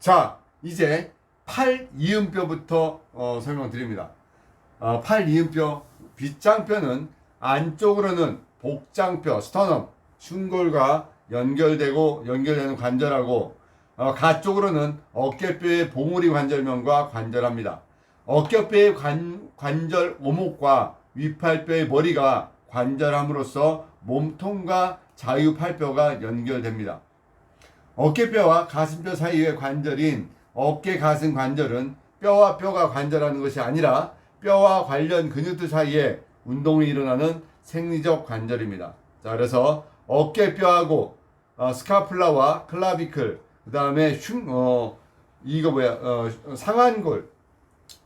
자, 이제 팔 이음뼈부터 설명드립니다. 팔 이음뼈, 빗장뼈는 안쪽으로는 복장뼈, 스터넘, 흉골과 연결되는 관절하고, 가쪽으로는 어깨뼈의 봉우리 관절면과 관절합니다. 어깨뼈의 관절 오목과 위팔뼈의 머리가 관절함으로써 몸통과 자유팔뼈가 연결됩니다. 어깨뼈와 가슴뼈 사이의 관절인 어깨 가슴 관절은 뼈와 뼈가 관절하는 것이 아니라 뼈와 관련 근육들 사이에 운동이 일어나는 생리적 관절입니다. 자, 그래서 어깨뼈하고 스카플라와 클라비클, 그 다음에 상완골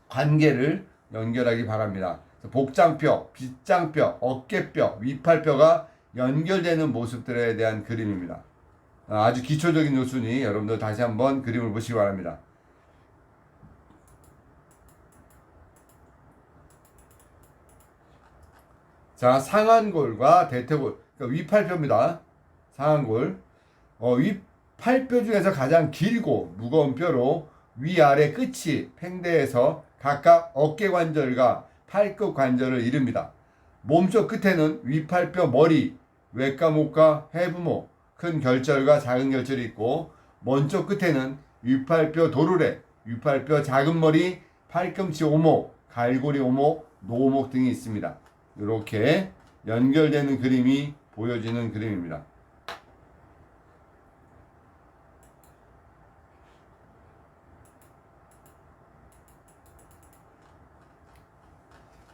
관계를 연결하기 바랍니다. 복장뼈, 빗장뼈, 어깨뼈, 위팔뼈가 연결되는 모습들에 대한 그림입니다. 아주 기초적인 요소니 여러분들 다시 한번 그림을 보시기 바랍니다. 자, 상완골과 대퇴골, 그러니까 위팔뼈입니다. 상완골. 위팔뼈 중에서 가장 길고 무거운 뼈로 위아래 끝이 팽대해서 각각 어깨 관절과 팔끝 관절을 이룹니다. 몸쪽 끝에는 위팔뼈 머리, 외과목과 해부목, 큰 결절과 작은 결절이 있고, 먼쪽 끝에는 위팔뼈 도르래, 위팔뼈 작은 머리, 팔꿈치 오목, 갈고리 오목, 노오목 등이 있습니다. 이렇게 연결되는 그림이 보여지는 그림입니다.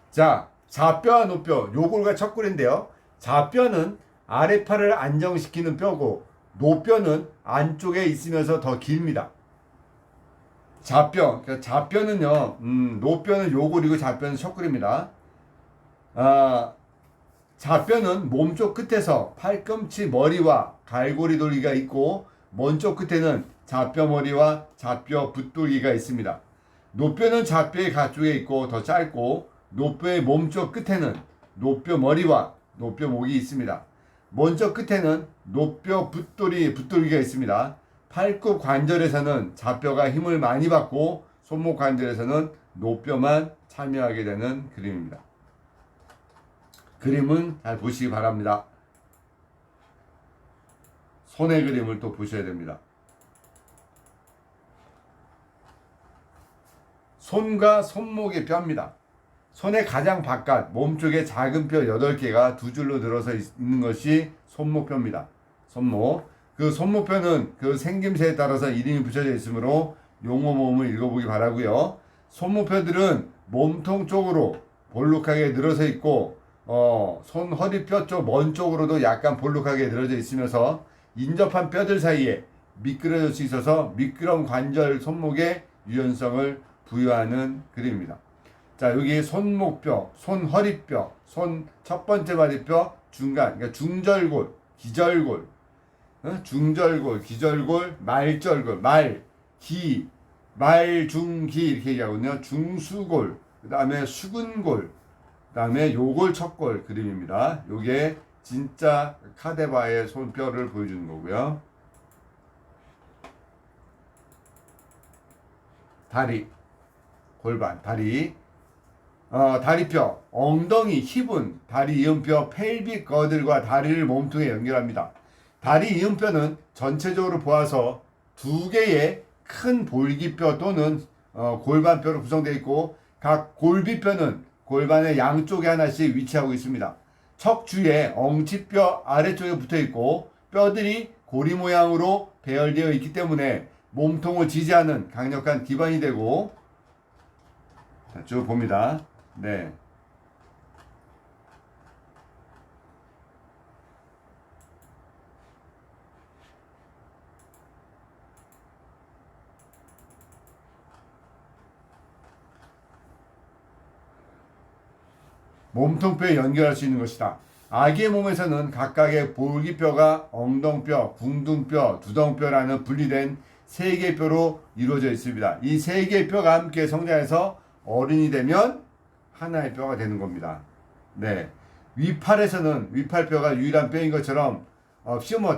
자, 좌뼈와 노뼈, 요골과 척골인데요. 좌뼈는 아래팔을 안정시키는 뼈고, 노뼈는 안쪽에 있으면서 더 길입니다. 좌뼈는요, 노뼈는 요골이고 좌뼈는 척골입니다. 좌뼈는 몸쪽 끝에서 팔꿈치 머리와 갈고리 돌기가 있고, 먼쪽 끝에는 좌뼈 머리와 좌뼈 붓돌기가 있습니다. 노뼈는 좌뼈의 가쪽에 있고 더 짧고, 노뼈의 몸쪽 끝에는 노뼈 머리와 노뼈 목이 있습니다. 먼저 끝에는 노뼈 붓돌기가 있습니다. 팔굽 관절에서는 좌뼈가 힘을 많이 받고, 손목 관절에서는 노뼈만 참여하게 되는 그림입니다. 그림은 잘 보시기 바랍니다. 손의 그림을 또 보셔야 됩니다. 손과 손목의 뼈입니다. 손의 가장 바깥 몸쪽에 작은 뼈 8개가 두 줄로 늘어서 있는 것이 손목뼈입니다. 손목. 그 손목뼈는 그 생김새에 따라서 이름이 붙여져 있으므로 용어 모음을 읽어보기 바라고요. 손목뼈들은 몸통 쪽으로 볼록하게 늘어서 있고, 손 허리뼈 쪽 먼 쪽으로도 약간 볼록하게 늘어져 있으면서 인접한 뼈들 사이에 미끄러질 수 있어서 미끄럼 관절 손목에 유연성을 부여하는 그림입니다. 자, 여기 손목뼈, 손허리뼈, 손 첫 번째 마디뼈, 중간, 그러니까 중절골, 기절골, 중절골, 기절골, 말절골, 말중기 이렇게 얘기하거든요. 중수골, 그 다음에 수근골, 그 다음에 요골, 척골 그림입니다. 요게 진짜 카데바의 손뼈를 보여주는 거고요. 다리, 골반, 다리. 다리뼈, 엉덩이, 힙은 다리 이음뼈 펠빅 거들과 다리를 몸통에 연결합니다. 다리 이음뼈는 전체적으로 보아서 두 개의 큰 볼기뼈 또는 골반뼈로 구성되어 있고, 각 골비뼈는 골반의 양쪽에 하나씩 위치하고 있습니다. 척추에 엉치뼈 아래쪽에 붙어 있고, 뼈들이 고리 모양으로 배열되어 있기 때문에 몸통을 지지하는 강력한 기반이 되고, 쭉 봅니다. 네. 몸통뼈에 연결할 수 있는 것이다. 아기의 몸에서는 각각의 볼기뼈가 엉덩뼈, 궁둥뼈, 두덩뼈라는 분리된 3개의 뼈로 이루어져 있습니다. 이 3개의 뼈가 함께 성장해서 어른이 되면 하나의 뼈가 되는 겁니다. 네. 위팔에서는 위팔뼈가 유일한 뼈인 것처럼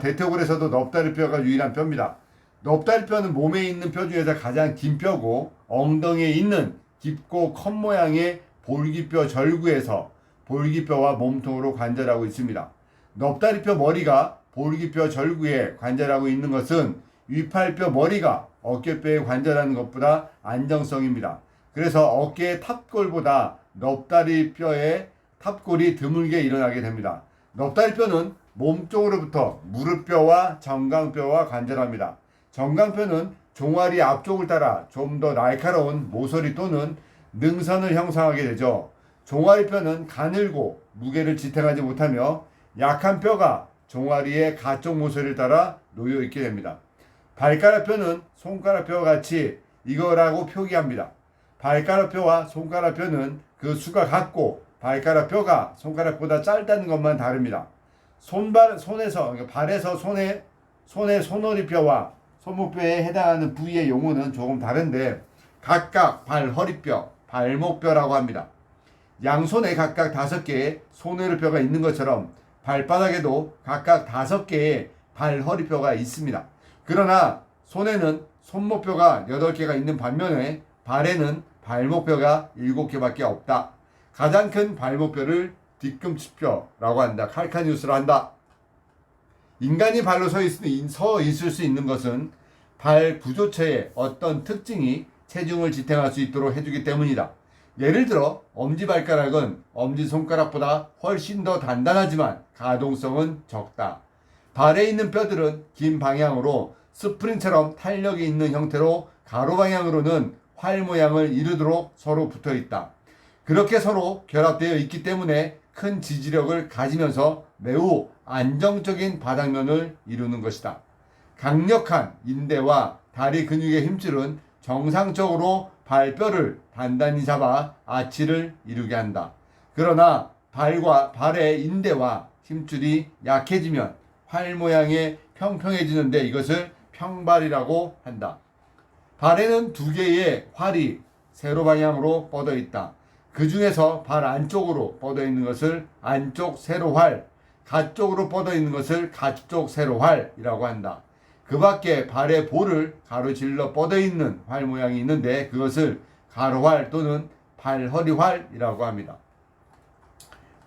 대퇴골에서도 넙다리 뼈가 유일한 뼈입니다. 넙다리뼈는 몸에 있는 뼈 중에서 가장 긴 뼈고 엉덩이에 있는 깊고 컵 모양의 볼기뼈 절구에서 볼기뼈와 몸통으로 관절하고 있습니다. 넙다리뼈 머리가 볼기뼈 절구에 관절하고 있는 것은 위팔뼈 머리가 어깨뼈에 관절하는 것보다 안정성입니다. 그래서 어깨의 탑골보다 넙다리뼈의 탑골이 드물게 일어나게 됩니다. 넙다리뼈는 몸쪽으로부터 무릎뼈와 정강뼈와 관절합니다. 정강뼈는 종아리 앞쪽을 따라 좀 더 날카로운 모서리 또는 능선을 형성하게 되죠. 종아리뼈는 가늘고 무게를 지탱하지 못하며 약한 뼈가 종아리의 가쪽 모서리를 따라 놓여 있게 됩니다. 발가락뼈는 손가락뼈와 같이 이거라고 표기합니다. 발가락뼈와 손가락뼈는 그 수가 같고 발가락뼈가 손가락보다 짧다는 것만 다릅니다. 손에서 그러니까 발에서 손의 손허리뼈와 손목뼈에 해당하는 부위의 용어는 조금 다른데 각각 발, 허리뼈, 발목뼈라고 합니다. 양손에 각각 5개의 손허리뼈가 있는 것처럼 발바닥에도 각각 5개의 발, 허리뼈가 있습니다. 그러나 손에는 손목뼈가 8개가 있는 반면에 발에는 발목뼈가 7개밖에 없다. 가장 큰 발목뼈를 뒤꿈치뼈라고 한다. 칼카니우스라 한다. 인간이 발로 서 있을 수 있는 것은 발 구조체의 어떤 특징이 체중을 지탱할 수 있도록 해주기 때문이다. 예를 들어 엄지발가락은 엄지손가락보다 훨씬 더 단단하지만 가동성은 적다. 발에 있는 뼈들은 긴 방향으로 스프링처럼 탄력이 있는 형태로 가로 방향으로는 활 모양을 이루도록 서로 붙어 있다. 그렇게 서로 결합되어 있기 때문에 큰 지지력을 가지면서 매우 안정적인 바닥면을 이루는 것이다. 강력한 인대와 다리 근육의 힘줄은 정상적으로 발뼈를 단단히 잡아 아치를 이루게 한다. 그러나 발의 인대와 힘줄이 약해지면 활 모양의 평평해지는데 이것을 평발이라고 한다. 발에는 2개의 활이 세로 방향으로 뻗어 있다. 그 중에서 발 안쪽으로 뻗어 있는 것을 안쪽 세로활, 가쪽으로 뻗어 있는 것을 가쪽 세로활이라고 한다. 그 밖에 발의 볼을 가로질러 뻗어 있는 활 모양이 있는데 그것을 가로활 또는 발허리활이라고 합니다.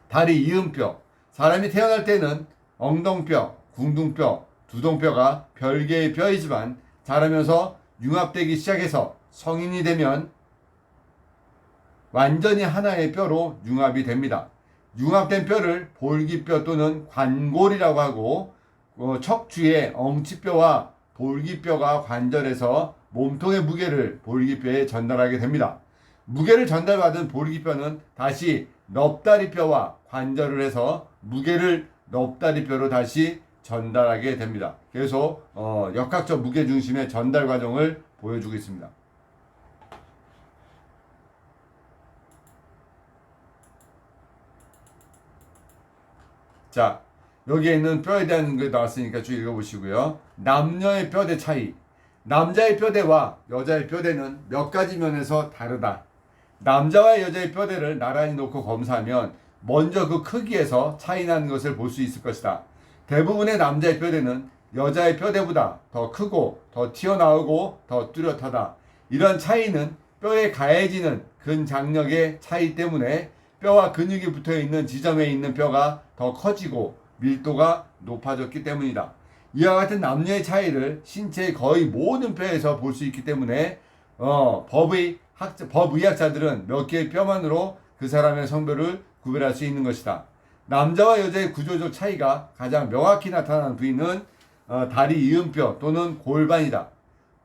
다리 이음뼈. 사람이 태어날 때는 엉덩뼈, 궁둥뼈, 두동뼈가 별개의 뼈이지만 자라면서 융합되기 시작해서 성인이 되면 완전히 하나의 뼈로 융합이 됩니다. 융합된 뼈를 볼기뼈 또는 관골이라고 하고 척추의 엉치뼈와 볼기뼈가 관절해서 몸통의 무게를 볼기뼈에 전달하게 됩니다. 무게를 전달받은 볼기뼈는 다시 넙다리뼈와 관절을 해서 무게를 넙다리뼈로 다시 전달하게 됩니다. 그래서 역학적 무게중심의 전달 과정을 보여주고 있습니다. 자, 여기에 있는 뼈에 대한 게 나왔으니까 쭉 읽어보시고요. 남녀의 뼈대 차이. 남자의 뼈대와 여자의 뼈대는 몇 가지 면에서 다르다. 남자와 여자의 뼈대를 나란히 놓고 검사하면 먼저 그 크기에서 차이 나는 것을 볼 수 있을 것이다. 대부분의 남자의 뼈대는 여자의 뼈대보다 더 크고 더 튀어나오고 더 뚜렷하다. 이런 차이는 뼈에 가해지는 근장력의 차이 때문에 뼈와 근육이 붙어있는 지점에 있는 뼈가 더 커지고 밀도가 높아졌기 때문이다. 이와 같은 남녀의 차이를 신체의 거의 모든 뼈에서 볼 수 있기 때문에 법의학자들은 몇 개의 뼈만으로 그 사람의 성별을 구별할 수 있는 것이다. 남자와 여자의 구조적 차이가 가장 명확히 나타나는 부위는 다리 이음뼈 또는 골반이다.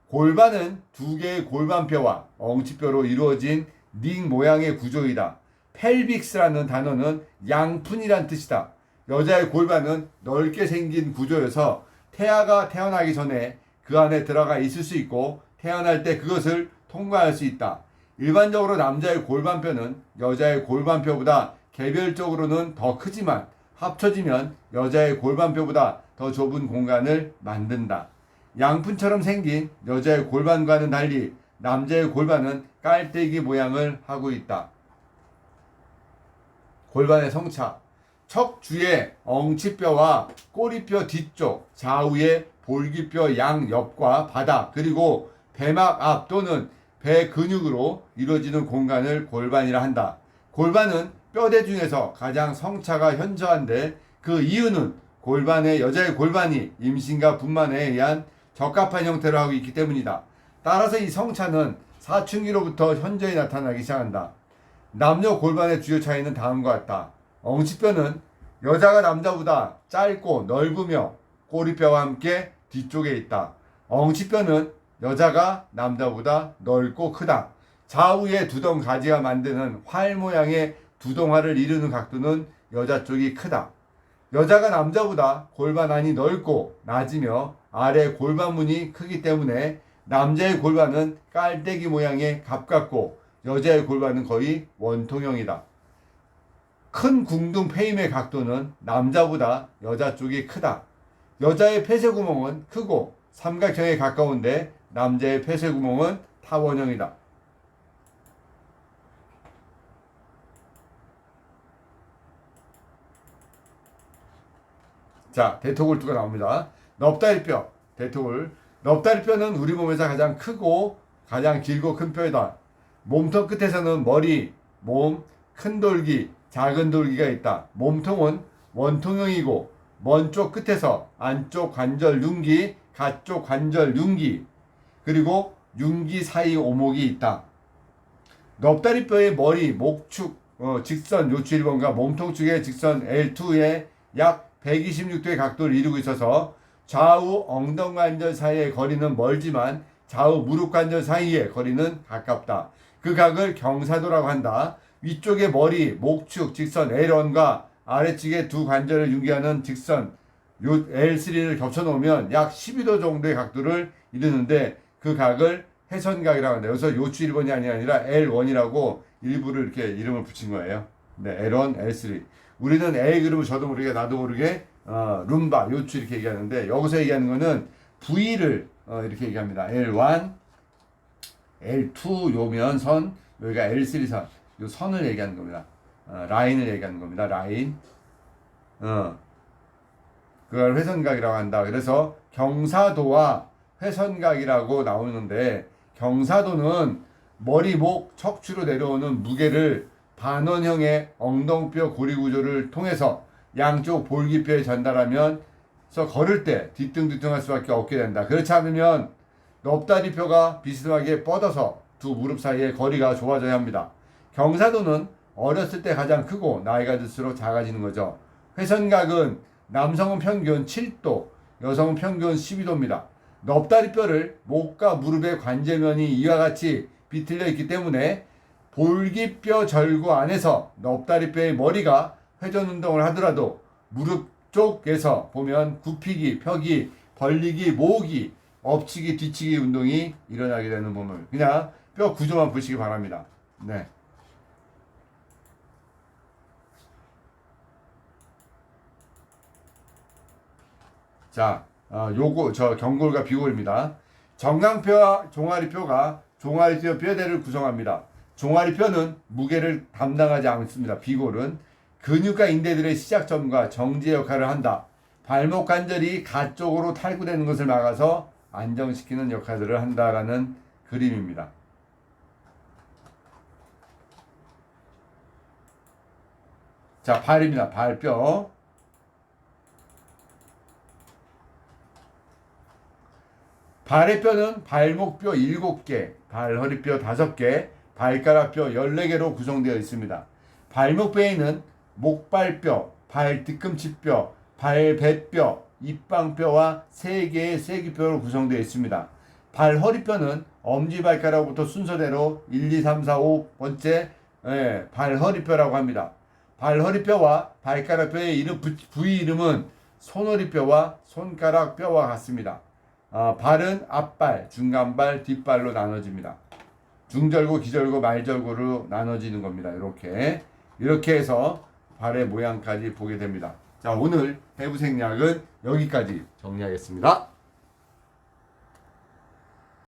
골반은 2개의 골반뼈와 엉치뼈로 이루어진 링 모양의 구조이다. 펠빅스라는 단어는 양푼이란 뜻이다. 여자의 골반은 넓게 생긴 구조여서 태아가 태어나기 전에 그 안에 들어가 있을 수 있고 태어날 때 그것을 통과할 수 있다. 일반적으로 남자의 골반뼈는 여자의 골반뼈보다 개별적으로는 더 크지만 합쳐지면 여자의 골반뼈보다 더 좁은 공간을 만든다. 양푼처럼 생긴 여자의 골반과는 달리 남자의 골반은 깔때기 모양을 하고 있다. 골반의 성차. 척추의 엉치뼈와 꼬리뼈 뒤쪽, 좌우의 볼기뼈 양 옆과 바닥, 그리고 배막 앞 또는 배 근육으로 이루어지는 공간을 골반이라 한다. 골반은 뼈대 중에서 가장 성차가 현저한데 그 이유는 여자의 골반이 임신과 분만에 의한 적합한 형태를 하고 있기 때문이다. 따라서 이 성차는 사춘기로부터 현저히 나타나기 시작한다. 남녀 골반의 주요 차이는 다음과 같다. 엉치뼈는 여자가 남자보다 짧고 넓으며 꼬리뼈와 함께 뒤쪽에 있다. 엉치뼈는 여자가 남자보다 넓고 크다. 좌우의 두덩 가지가 만드는 활 모양의 두덩화를 이루는 각도는 여자 쪽이 크다. 여자가 남자보다 골반 안이 넓고 낮으며 아래 골반문이 크기 때문에 남자의 골반은 깔때기 모양의 가깝고 여자의 골반은 거의 원통형이다. 큰 궁둥 페임의 각도는 남자보다 여자 쪽이 크다. 여자의 폐쇄구멍은 크고 삼각형에 가까운데 남자의 폐쇄구멍은 타원형이다. 자, 대퇴골두가 나옵니다. 넙다리뼈, 대퇴골. 넙다리뼈는 우리 몸에서 가장 크고 가장 길고 큰 뼈이다. 몸통 끝에서는 머리, 몸, 큰 돌기, 작은 돌기가 있다. 몸통은 원통형이고 먼 쪽 끝에서 안쪽 관절 융기, 가쪽 관절 융기, 그리고 융기 사이 오목이 있다. 넙다리뼈의 머리, 목축, 직선 요추 1번과 몸통 축의 직선 L2에 약 126도의 각도를 이루고 있어서 좌우 엉덩관절 사이의 거리는 멀지만 좌우 무릎관절 사이의 거리는 가깝다. 그 각을 경사도라고 한다. 위쪽의 머리, 목축, 직선 L1과 아래측의 두 관절을 융기하는 직선 L3를 겹쳐놓으면 약 12도 정도의 각도를 이루는데 그 각을 회선각이라고 한다. 여기서 요추 1번이 아니라 L1이라고 일부를 이렇게 이름을 붙인 거예요. 네, L1, L3. 우리는 L 그러면 저도 모르게 나도 모르게 룸바, 요추 이렇게 얘기하는데 여기서 얘기하는 거는 V를 이렇게 얘기합니다. L1, L2 요면 선, 여기가 L3 선, 요 선을 얘기하는 겁니다. 라인을 얘기하는 겁니다. 라인. 그걸 회선각이라고 한다. 그래서 경사도와 회선각이라고 나오는데 경사도는 머리, 목, 척추로 내려오는 무게를 반원형의 엉덩뼈 고리 구조를 통해서 양쪽 볼기뼈에 전달하면서 걸을 때 뒤뚱뒤뚱할 수밖에 없게 된다. 그렇지 않으면 넙다리뼈가 비스듬하게 뻗어서 두 무릎 사이의 거리가 좁아져야 합니다. 경사도는 어렸을 때 가장 크고 나이가 들수록 작아지는 거죠. 회선각은 남성은 평균 7도, 여성은 평균 12도입니다. 넙다리뼈를 목과 무릎의 관제면이 이와 같이 비틀려 있기 때문에 볼기뼈 절구 안에서 넙다리뼈의 머리가 회전 운동을 하더라도 무릎 쪽에서 보면 굽히기, 펴기, 벌리기, 모으기, 엎치기, 뒤치기 운동이 일어나게 되는 부분. 그냥 뼈 구조만 보시기 바랍니다. 네. 자, 요거 경골과 비골입니다. 정강뼈와 종아리뼈가 종아리뼈 뼈대를 구성합니다. 종아리뼈는 무게를 담당하지 않습니다. 비골은 근육과 인대들의 시작점과 정지 역할을 한다. 발목 관절이 가쪽으로 탈구되는 것을 막아서 안정시키는 역할들을 한다라는 그림입니다. 자, 발입니다. 발뼈. 발의 뼈는 발목뼈 7개, 발허리뼈 5개, 발가락뼈 14개로 구성되어 있습니다. 발목뼈에는 목발뼈, 발뒤꿈치뼈, 발배뼈, 입방뼈와 3개의 쐐기뼈로 구성되어 있습니다. 발허리뼈는 엄지발가락부터 순서대로 1, 2, 3, 4, 5번째 발허리뼈라고 합니다. 발허리뼈와 발가락뼈의 부위 이름은 손허리뼈와 손가락뼈와 같습니다. 발은 앞발, 중간발, 뒷발로 나눠집니다. 중절구, 기절구, 말절구로 나눠지는 겁니다. 이렇게 해서 발의 모양까지 보게 됩니다. 자, 오늘 해부생략은 여기까지 정리하겠습니다.